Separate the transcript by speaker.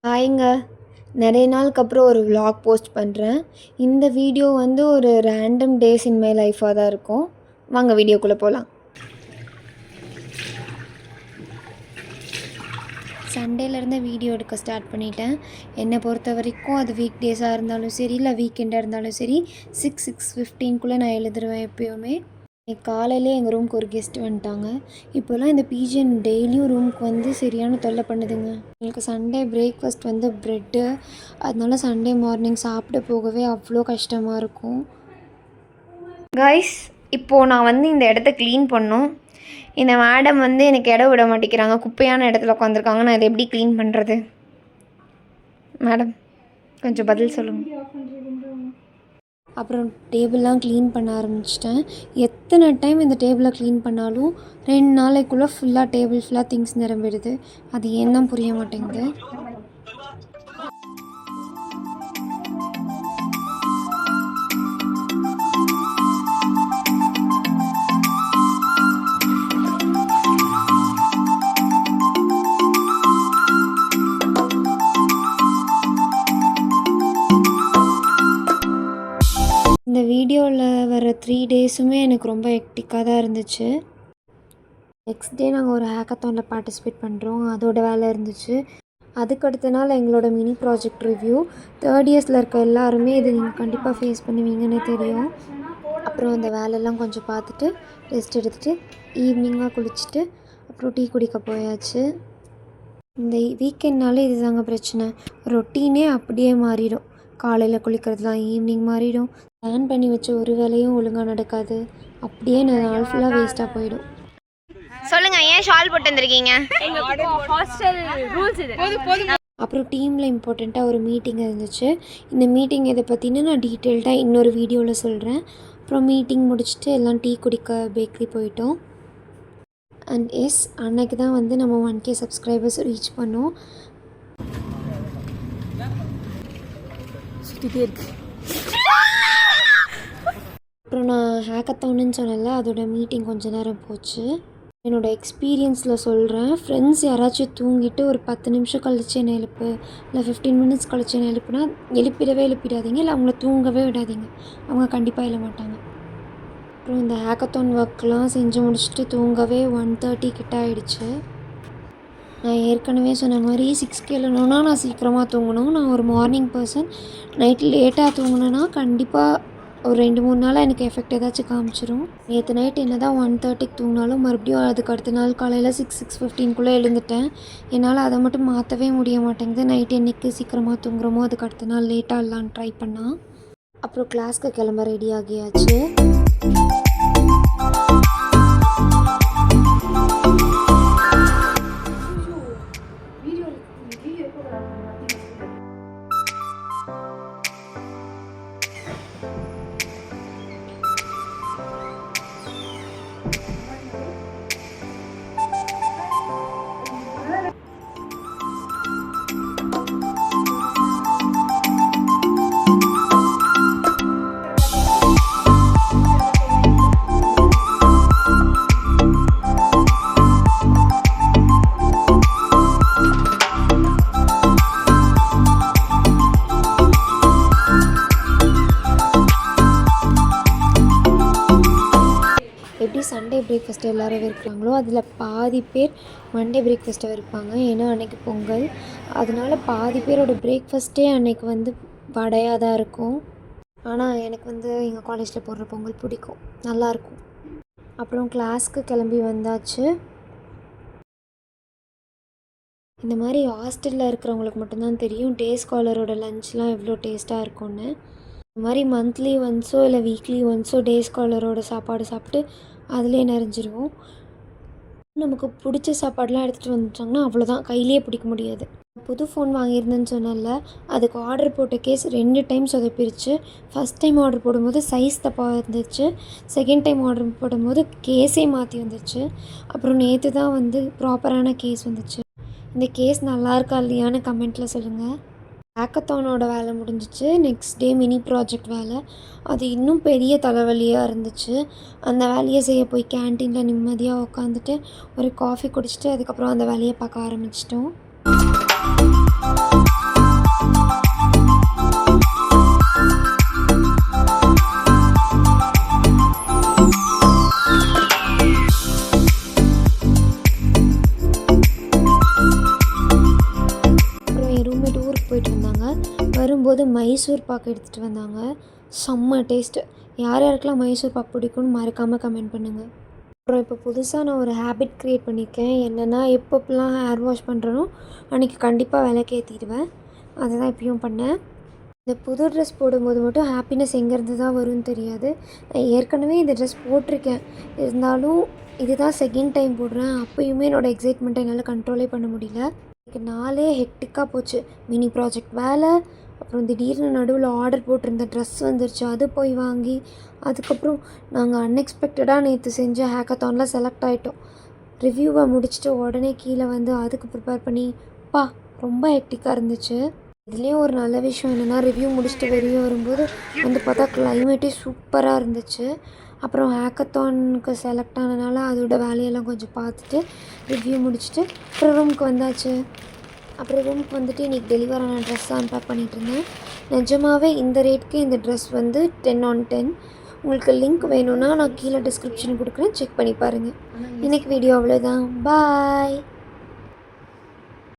Speaker 1: ஹாய்ங்க. நிறைய நாளுக்கு அப்புறம் ஒரு vlog போஸ்ட் பண்ணுறேன். இந்த வீடியோ வந்து ஒரு ரேண்டம் டேஸ் இன் மை லைஃபாக தான் இருக்கும். வாங்க வீடியோக்குள்ளே போகலாம். சண்டேலேருந்து வீடியோ எடுக்க ஸ்டார்ட் பண்ணிட்டேன். என்னை பொறுத்த வரைக்கும் அது வீக் டேஸாக இருந்தாலும் சரி, இல்லை வீக்கெண்டாக இருந்தாலும் சரி, 6:15க்குள்ளே நான் எழுதுருவேன் எப்போயுமே. காலையிலே எங்கள் ரூமுக்கு ஒரு கெஸ்ட் வந்துட்டாங்க. இப்போல்லாம் இந்த பிஜிஎன் டெய்லியும் ரூமுக்கு வந்து சரியான தொல்லை பண்ணுதுங்க. எங்களுக்கு சண்டே பிரேக்ஃபாஸ்ட் வந்து ப்ரெட்டு, அதனால சண்டே மார்னிங் சாப்பிட போகவே அவ்வளோ கஷ்டமாக இருக்கும். கைஸ், இப்போது நான் வந்து இந்த இடத்த க்ளீன் பண்ணோம். இந்த மேடம் வந்து எனக்கு இடம் விட மாட்டேங்கிறாங்க. குப்பையான இடத்துல உட்காந்துருக்காங்க. நான் இதை எப்படி க்ளீன் பண்ணுறது? மேடம் கொஞ்சம் பதில் சொல்லுங்கள். அப்புறம் டேபிள்லாம் க்ளீன் பண்ண ஆரம்பிச்சிட்டேன். எத்தனை டைம் இந்த டேபிளை க்ளீன் பண்ணாலும் 2 நாளைக்குள்ளே ஃபுல்லாக டேபிள் ஃபுல்லாக திங்ஸ் நிரம்பிடுது. அது ஏன் தான் புரிய மாட்டேங்குது. இந்த வீடியோவில் வர 3 டேஸுமே எனக்கு ரொம்ப ஹெக்டிக்காக தான் இருந்துச்சு. நெக்ஸ்ட் டே நாங்கள் ஒரு ஹேக்கத்தானில் பார்ட்டிசிபேட் பண்ணுறோம். அதோட வேலை இருந்துச்சு. அதுக்கு அடுத்த நாள் எங்களோட மினி ப்ராஜெக்ட் ரிவ்யூ. 3rd இயர்ஸில் இருக்க எல்லாருமே இது நீங்கள் கண்டிப்பாக ஃபேஸ் பண்ணுவீங்கன்னு தெரியும். அப்புறம் அந்த வேலையெல்லாம் கொஞ்சம் பார்த்துட்டு ரெஸ்ட் எடுத்துகிட்டு ஈவினிங்காக குளிச்சுட்டு அப்புறம் டீ குடிக்க போயாச்சு. இந்த வீக்கெண்ட்னாலே இது தாங்க பிரச்சனை. ரொட்டீனே அப்படியே மாறிடும். காலையில் குளிக்கிறதுலாம் ஈவினிங் மாறிடும். பிளான் பண்ணி வச்ச ஒரு வேலையும் ஒழுங்காக நடக்காது. அப்படியே நாள் ஃபுல்லாக வேஸ்ட்டாக போயிடும். சொல்லுங்கள், ஏன் ஷால் போட்டு வந்திருக்கீங்க? அப்புறம் டீமில் இம்பார்ட்டண்ட்டாக ஒரு மீட்டிங் இருந்துச்சு. இந்த மீட்டிங் இதை பற்றின நான் டீட்டெயில்டாக இன்னொரு வீடியோவில் சொல்கிறேன். அப்புறம் மீட்டிங் முடிச்சுட்டு எல்லாம் டீ குடிக்க பேக்கரி போயிட்டோம். அண்ட் எஸ், அன்னைக்கு தான் வந்து நம்ம 1K சப்ஸ்கிரைபர்ஸ் ரீச் பண்ணோம். சுற்றிட்டே இருக்கு. அப்புறம் நான் ஹேக்கத்தானுன்னு சொன்னல, அதோட மீட்டிங் கொஞ்ச நேரம் போச்சு. என்னோடய எக்ஸ்பீரியன்ஸில் சொல்கிறேன். ஃப்ரெண்ட்ஸ் யாராச்சும் தூங்கிட்டு ஒரு 10 நிமிஷம் கழிச்சு என்னை எழுப்பு, இல்லை 15 மினிட்ஸ் கழிச்சு என்னை எழுப்புனா எழுப்பிடாதீங்க, இல்லை அவங்கள தூங்கவே விடாதீங்க. அவங்க கண்டிப்பாக எழ மாட்டாங்க. அப்புறம் இந்த ஹேக்கத்தான் ஒர்க்லாம் செஞ்சு முடிச்சுட்டு தூங்கவே 1:30 கிட்ட ஆகிடுச்சு. நான் ஏற்கனவே சொன்ன மாதிரி 6K எழுணுன்னா நான் சீக்கிரமாக தூங்கணும். நான் ஒரு மார்னிங் பர்சன். நைட்டு லேட்டாக தூங்கினேன்னா கண்டிப்பாக ஒரு 2-3 நாளாக எனக்கு எஃபெக்ட் ஏதாச்சும் காமிச்சிரும். நேற்று நைட் என்ன தான் 1:30க்கு தூங்கினாலும் மறுபடியும் அதுக்கு அடுத்த நாள் காலையில் 6:15க்குள்ளே எழுந்துட்டேன். என்னால் அதை மட்டும் மாற்றவே முடிய மாட்டேங்குது. நைட்டு என்றைக்கு சீக்கிரமாக தூங்குறோமோ அதுக்கு அடுத்த நாள் லேட்டாக இல்லான்னு ட்ரை பண்ணால். அப்புறம் கிளாஸ்க்கு கிளம்ப ரெடி ஆகியாச்சு. எப்படி சண்டே பிரேக்ஃபாஸ்ட்டு எல்லோரும் இருக்காங்களோ அதில் பாதி பேர் மண்டே பிரேக்ஃபாஸ்ட்டாக இருப்பாங்க. ஏன்னா அன்றைக்கி பொங்கல். அதனால பாதி பேரோட பிரேக்ஃபாஸ்ட்டே அன்றைக்கி வந்து வடையாக தான் இருக்கும். ஆனால் எனக்கு வந்து எங்கள் காலேஜில் போடுற பொங்கல் பிடிக்கும், நல்லாயிருக்கும். அப்புறம் கிளாஸ்க்கு கிளம்பி வந்தாச்சு. இந்த மாதிரி ஹாஸ்டலில் இருக்கிறவங்களுக்கு மட்டும்தான் தெரியும் டே ஸ்காலரோட லஞ்ச்லாம் எவ்வளோ டேஸ்ட்டாக இருக்கும்னு. இந்த மாதிரி மந்த்லி ஒன்ஸோ இல்லை வீக்லி ஒன்ஸோ டே ஸ்காலரோட சாப்பாடு சாப்பிட்டு அதிலே நிறைஞ்சிருவோம். நமக்கு பிடிச்ச சாப்பாடெலாம் எடுத்துகிட்டு வந்துட்டாங்கன்னா அவ்வளோதான், கையிலே பிடிக்க முடியாது. புது ஃபோன் வாங்கியிருந்தேன்னு சொன்னேன்ல, அதுக்கு ஆர்டர் போட்ட கேஸ் 2 டைம் சொதப்பிருச்சு. ஃபஸ்ட் டைம் ஆர்டர் போடும்போது சைஸ் தப்பாக இருந்துச்சு. செகண்ட் டைம் ஆர்டர் போடும்போது கேஸே மாற்றி வந்துச்சு. அப்புறம் நேற்று தான் வந்து ப்ராப்பரான கேஸ் வந்துச்சு. இந்த கேஸ் நல்லா இருக்கா இல்லையான்னு கமெண்ட்டில் சொல்லுங்கள். ஹேக்கத்தானோட வேலை முடிஞ்சிச்சு. நெக்ஸ்ட் டே மினி ப்ராஜெக்ட் வேலை. அது இன்னும் பெரிய தலைவலியாக இருந்துச்சு. அந்த வேலையை செய்ய போய் கேன்டீனில் நிம்மதியாக உட்காந்துட்டு ஒரு காஃபி குடிச்சிட்டு அதுக்கப்புறம் அந்த வேலையை பார்க்க ஆரம்பிச்சிட்டோம். வரும்போது மைசூர் பாக்கு எடுத்துகிட்டு வந்தாங்க. செம்ம டேஸ்ட்டு. யார் யாருக்கெல்லாம் மைசூர் பாக்கு பிடிக்கும்னு மறக்காமல் கமெண்ட் பண்ணுங்கள். அப்புறம் இப்போ புதுசாக நான் ஒரு ஹேபிட் க்ரியேட் பண்ணியிருக்கேன். என்னென்னா எப்பப்பெல்லாம் ஹேர் வாஷ் பண்ணுறனோ அன்றைக்கி கண்டிப்பாக விளக்கேற்றிடுவேன். அதை தான் இப்பயும் பண்ணேன். இந்த புது ட்ரெஸ் போடும்போது மட்டும் ஹாப்பினஸ் எங்கேருந்து தான் வரும்னு தெரியாது. நான் ஏற்கனவே இந்த ட்ரெஸ் போட்டிருக்கேன். இருந்தாலும் இதுதான் செகண்ட் டைம் போடுறேன். அப்போயுமே என்னோடய எக்ஸைட்மெண்ட்டை என்னால் கண்ட்ரோலே பண்ண முடியல. எனக்கு நாளே ஹெக்டிக்காக போச்சு. மினி ப்ராஜெக்ட் வேலை, அப்புறம் திடீர்னு நடுவில் ஆர்டர் போட்டிருந்த ட்ரெஸ் வந்துருச்சு, அது போய் வாங்கி, அதுக்கப்புறம் நாங்கள் அன்எக்ஸ்பெக்டடாக நேற்று செஞ்ச ஹேக்கத்தானில் செலக்ட் ஆகிட்டோம். ரிவ்யூவை முடிச்சுட்டு உடனே கீழே வந்து அதுக்கு ப்ரிப்பேர் பண்ணி ரொம்ப ஹெக்டிக்காக இருந்துச்சு. இதுலேயும் ஒரு நல்ல விஷயம் என்னென்னா ரிவ்யூ முடிச்சுட்டு வெளியே வரும்போது வந்து பார்த்தா கிளைமேட்டே சூப்பராக இருந்துச்சு. அப்புறம் ஹேக்கத்தானுக்கு செலக்ட் ஆனதுனால அதோட வேலையெல்லாம் கொஞ்சம் பார்த்துட்டு ரிவ்யூ முடிச்சுட்டு அப்புறம் ரூமுக்கு வந்தாச்சு. அப்புறம் ரூமுக்கு வந்துட்டு இன்றைக்கி டெலிவர் ஆன ட்ரெஸ்ஸை அன்பேக் பண்ணிகிட்டு இருந்தேன். நிஜமாகவே இந்த ரேட்டுக்கு இந்த ட்ரெஸ் வந்து 10/10. உங்களுக்கு லிங்க் வேணும்னா நான் கீழே டிஸ்கிரிப்ஷன் கொடுக்குறேன், செக் பண்ணி பாருங்கள். இன்றைக்கி வீடியோ அவ்வளோதான். பாய்.